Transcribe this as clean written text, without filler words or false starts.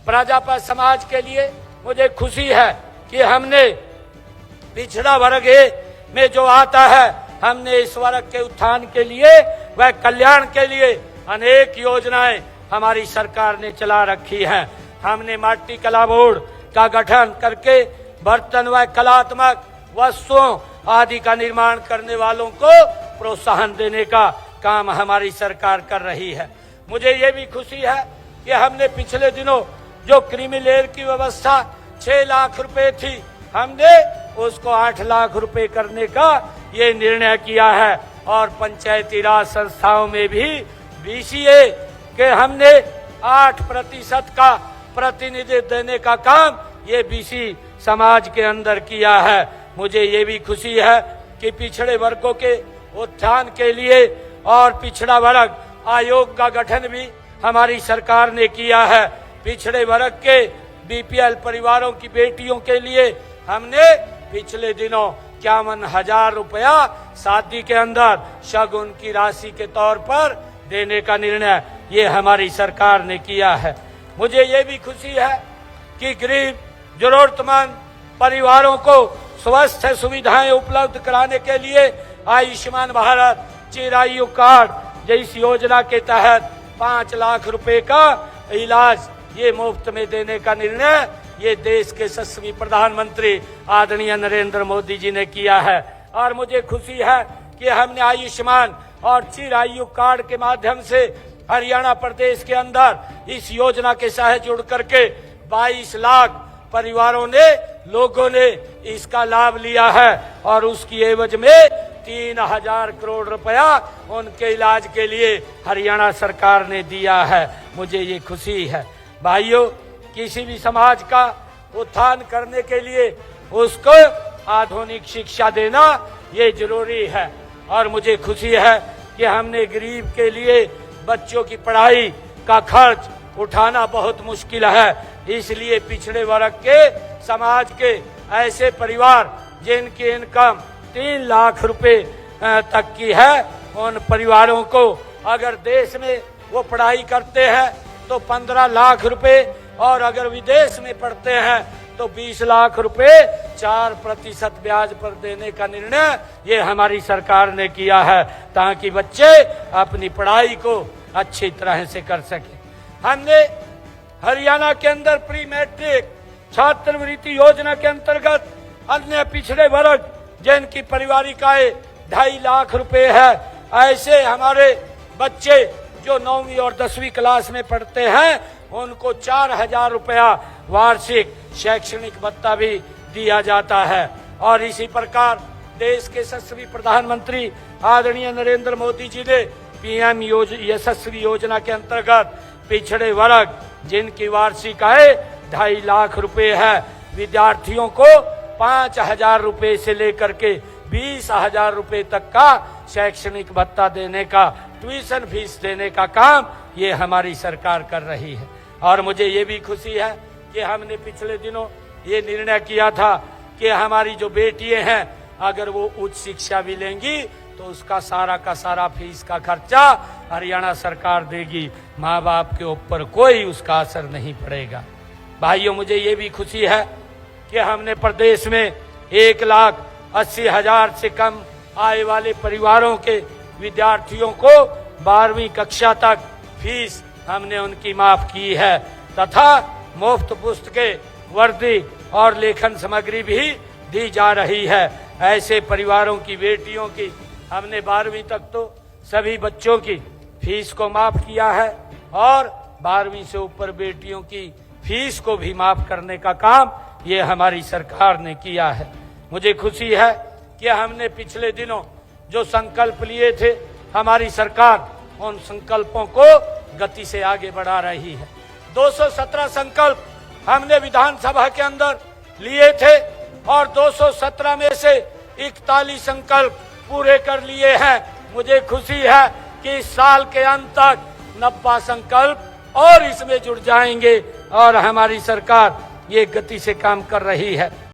प्रजापति समाज के लिए मुझे खुशी है कि हमने पिछड़ा वर्ग में जो आता है, हमने इस वर्ग के उत्थान के लिए व कल्याण के लिए अनेक योजनाएं हमारी सरकार ने चला रखी हैं। हमने माटी कला बोर्ड का गठन करके बर्तन व कलात्मक वस्तुओं आदि का निर्माण करने वालों को प्रोत्साहन देने का काम हमारी सरकार कर रही है। मुझे ये भी खुशी है कि हमने पिछले दिनों जो क्रीमी लेयर की व्यवस्था 6 लाख रुपए थी, हमने उसको 8 लाख रुपए करने का ये निर्णय किया है। और पंचायती राज संस्थाओं में भी बीसीए के हमने 8% का प्रतिनिधित्व देने का काम ये बीसी समाज के अंदर किया है। मुझे ये भी खुशी है कि पिछड़े वर्गों के उत्थान के लिए और पिछड़ा वर्ग आयोग का गठन भी हमारी सरकार ने किया है। पिछड़े वर्ग के बीपीएल परिवारों की बेटियों के लिए हमने पिछले दिनों 51,000 रुपया शादी के अंदर शगुन की राशि के तौर पर देने का निर्णय ये हमारी सरकार ने किया है। मुझे ये भी खुशी है कि गरीब जरूरतमंद परिवारों को स्वास्थ्य सुविधाएं उपलब्ध कराने के लिए आयुष्मान भारत चिरायु कार्ड जैसी योजना के तहत 5 लाख रुपए का इलाज ये मुफ्त में देने का निर्णय ये देश के यशस्वी प्रधानमंत्री आदरणीय नरेंद्र मोदी जी ने किया है। और मुझे खुशी है कि हमने आयुष्मान और चिरायु कार्ड के माध्यम से हरियाणा प्रदेश के अंदर इस योजना के साथ जुड़ करके 22 लाख परिवारों ने लोगों ने इसका लाभ लिया है और उसकी एवज में 3,000 करोड़ रुपया उनके इलाज के लिए हरियाणा सरकार ने दिया है। मुझे ये खुशी है। भाइयों, किसी भी समाज का उत्थान करने के लिए उसको आधुनिक शिक्षा देना ये जरूरी है। और मुझे खुशी है कि हमने गरीब के लिए बच्चों की पढ़ाई का खर्च उठाना बहुत मुश्किल है, इसलिए पिछड़े वर्ग के समाज के ऐसे परिवार जिनकी इनकम 3 लाख रुपए तक की है, उन परिवारों को अगर देश में वो पढ़ाई करते हैं तो 15 लाख रुपए और अगर विदेश में पढ़ते हैं तो 20 लाख रुपए 4% ब्याज पर देने का निर्णय ये हमारी सरकार ने किया है, ताकि बच्चे अपनी पढ़ाई को अच्छी तरह से कर सके। हमने हरियाणा के अंदर प्री मैट्रिक छात्रवृत्ति योजना के अंतर्गत अन्य पिछड़े वर्ग जिनकी पारिवारिक आय 2.5 लाख रुपए है, ऐसे हमारे बच्चे जो 9वीं और 10वीं क्लास में पढ़ते हैं उनको 4,000 रुपया वार्षिक शैक्षणिक भत्ता भी दिया जाता है। और इसी प्रकार देश के यशस्वी प्रधानमंत्री आदरणीय नरेंद्र मोदी जी ने पीएम यशस्वी योजना के अंतर्गत पिछड़े वर्ग जिनकी वार्षिक आय 2.5 लाख रुपए है, विद्यार्थियों को 5,000 रुपए से लेकर के 20,000 रुपए तक का शैक्षणिक भत्ता देने का, ट्यूशन फीस देने का काम ये हमारी सरकार कर रही है। और मुझे ये भी खुशी है कि हमने पिछले दिनों ये निर्णय किया था कि हमारी जो बेटियां हैं अगर वो उच्च शिक्षा भी लेंगी तो उसका सारा का सारा फीस का खर्चा हरियाणा सरकार देगी, माँ बाप के ऊपर कोई उसका असर नहीं पड़ेगा। भाइयों, मुझे ये भी खुशी है कि हमने प्रदेश में 1,80,000 से कम आय वाले परिवारों के विद्यार्थियों को 12वीं कक्षा तक फीस हमने उनकी माफ की है तथा मुफ्त पुस्तकें, वर्दी और लेखन सामग्री भी दी जा रही है। ऐसे परिवारों की बेटियों की हमने 12वीं तक तो सभी बच्चों की फीस को माफ किया है और 12वीं से ऊपर बेटियों की फीस को भी माफ करने का काम ये हमारी सरकार ने किया है। मुझे खुशी है कि हमने पिछले दिनों जो संकल्प लिए थे, हमारी सरकार उन संकल्पों को गति से आगे बढ़ा रही है। 217 संकल्प हमने विधानसभा के अंदर लिए थे और 217 में से 41 संकल्प पूरे कर लिए हैं। मुझे खुशी है कि इस साल के अंत तक 90 संकल्प और इसमें जुड़ जाएंगे और हमारी सरकार ये गति से काम कर रही है।